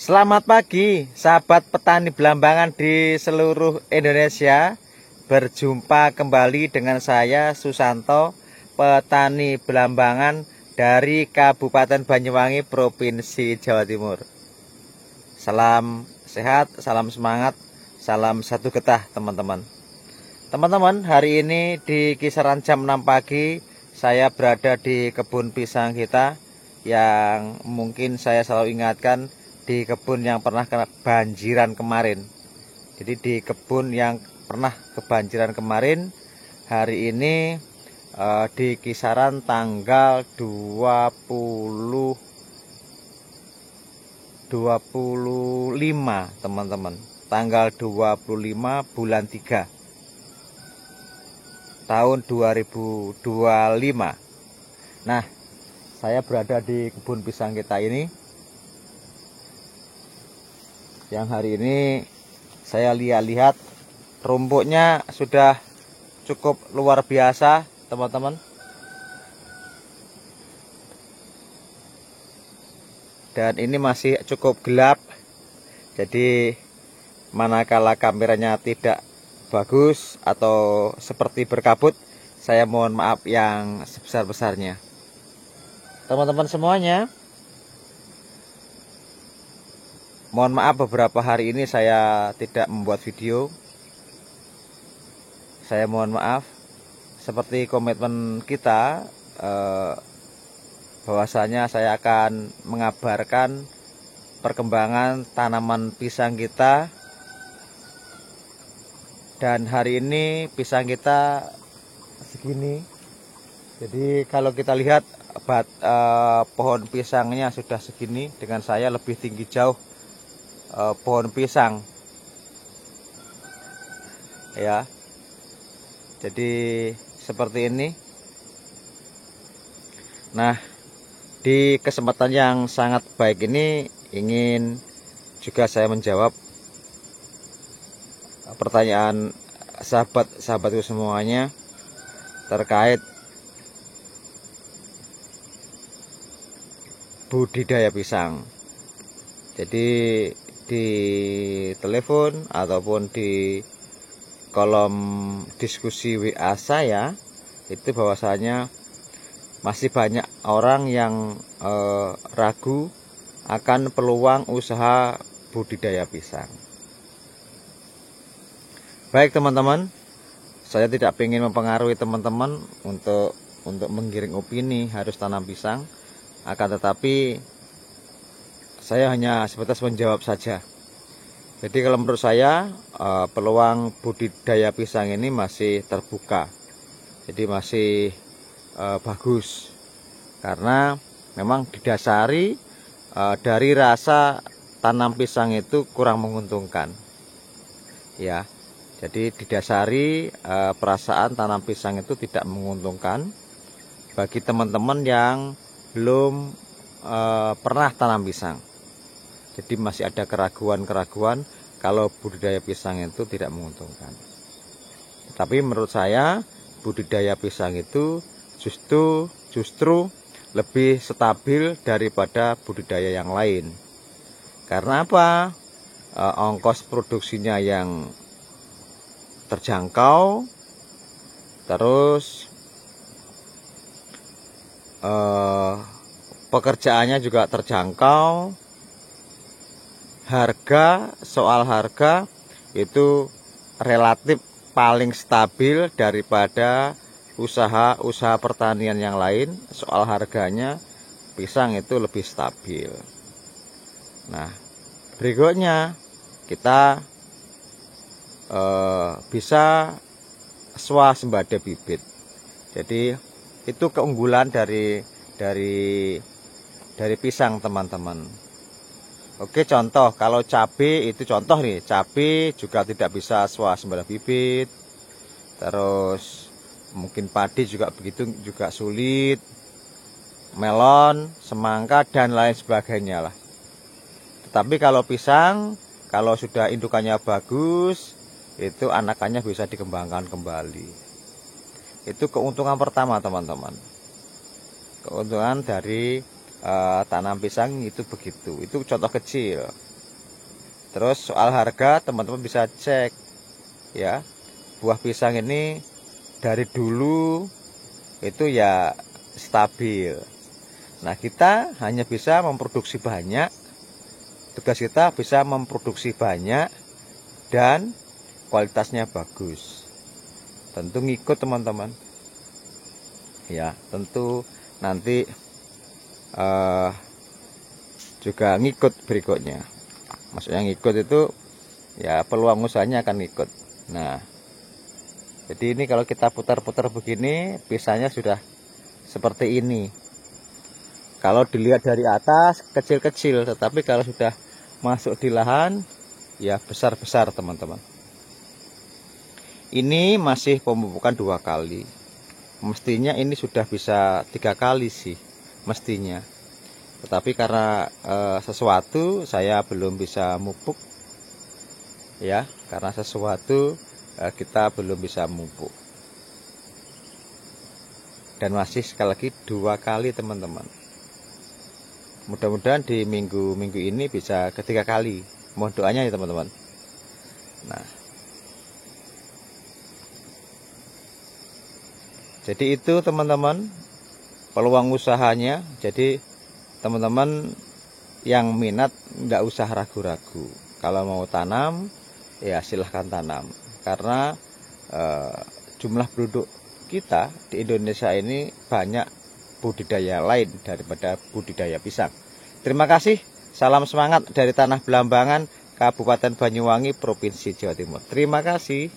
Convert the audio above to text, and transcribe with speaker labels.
Speaker 1: Selamat pagi, sahabat petani belambangan di seluruh Indonesia. Berjumpa kembali dengan saya Susanto, petani belambangan dari Kabupaten Banyuwangi, Provinsi Jawa Timur. Salam sehat, salam semangat, salam satu getah teman-teman. Teman-teman, hari ini di kisaran jam 6 pagi saya berada di kebun pisang kita yang mungkin saya selalu ingatkan, di kebun yang pernah kena banjiran kemarin. Jadi di kebun yang pernah kebanjiran kemarin, hari ini di kisaran tanggal 25 teman-teman, tanggal 25 bulan 3 tahun 2025. Nah, saya berada di kebun pisang kita ini, yang hari ini saya lihat rumputnya sudah cukup luar biasa teman-teman. Dan ini masih cukup gelap, jadi manakala kameranya tidak bagus atau seperti berkabut, saya mohon maaf yang sebesar-besarnya. Teman-teman semuanya, mohon maaf beberapa hari ini saya tidak membuat video. Saya mohon maaf. Seperti komitmen kita, bahwasanya saya akan mengabarkan perkembangan tanaman pisang kita. Dan hari ini pisang kita segini. Jadi kalau kita lihat pohon pisangnya sudah segini, dengan saya lebih tinggi jauh pohon pisang ya. Jadi seperti ini. Nah, di kesempatan yang sangat baik ini ingin juga saya menjawab pertanyaan sahabatku semuanya terkait budidaya pisang. Jadi di telepon ataupun di kolom diskusi WA saya itu bahwasanya masih banyak orang yang ragu akan peluang usaha budidaya pisang. Baik teman-teman, saya tidak ingin mempengaruhi teman-teman untuk menggiring opini harus tanam pisang, akan tetapi saya hanya sebatas menjawab saja. Jadi kalau menurut saya peluang budidaya pisang ini masih terbuka. Jadi masih bagus. Karena memang didasari dari rasa tanam pisang itu kurang menguntungkan. Ya. Jadi didasari perasaan tanam pisang itu tidak menguntungkan bagi teman-teman yang belum pernah tanam pisang. Jadi masih ada keraguan-keraguan kalau budidaya pisang itu tidak menguntungkan. Tapi menurut saya budidaya pisang itu justru lebih stabil daripada budidaya yang lain. Karena apa? Ongkos produksinya yang terjangkau, terus pekerjaannya juga terjangkau. Soal harga itu relatif paling stabil daripada usaha pertanian yang lain. Soal harganya pisang itu lebih stabil. Nah, berikutnya kita bisa swasembada bibit. Jadi itu keunggulan dari pisang teman-teman. Oke, contoh kalau cabai itu contoh nih, cabai juga tidak bisa swasembada bibit. Terus mungkin padi juga begitu, juga sulit. Melon, semangka dan lain sebagainya lah. Tetapi kalau pisang, kalau sudah indukannya bagus, itu anakannya bisa dikembangkan kembali. Itu keuntungan pertama teman-teman. Keuntungan dari tanam pisang itu begitu. Itu contoh kecil. Terus soal harga teman-teman bisa cek ya. Buah pisang ini dari dulu itu ya stabil. Nah, kita hanya bisa memproduksi banyak. Tugas kita bisa memproduksi banyak dan kualitasnya bagus. Tentu ngikut teman-teman. Ya, tentu nanti juga ngikut berikutnya. Maksudnya ngikut itu ya peluang usahanya akan ngikut. Nah, jadi ini kalau kita putar-putar begini, pisangnya sudah seperti ini. Kalau dilihat dari atas kecil-kecil, tetapi kalau sudah masuk di lahan ya besar-besar teman-teman. Ini masih pemupukan 2 kali. Mestinya ini sudah bisa 3 kali sih mestinya. Tetapi karena sesuatu saya belum bisa mupuk ya, karena sesuatu kita belum bisa mupuk. Dan masih sekali lagi 2 kali teman-teman. Mudah-mudahan di minggu ini bisa ketiga kali. Mohon doanya ya teman-teman. Nah, jadi itu teman-teman peluang usahanya. Jadi teman-teman yang minat nggak usah ragu-ragu. Kalau mau tanam ya silahkan tanam. Karena jumlah penduduk kita di Indonesia ini banyak budidaya lain daripada budidaya pisang. Terima kasih. Salam semangat dari Tanah Blambangan, Kabupaten Banyuwangi, Provinsi Jawa Timur. Terima kasih.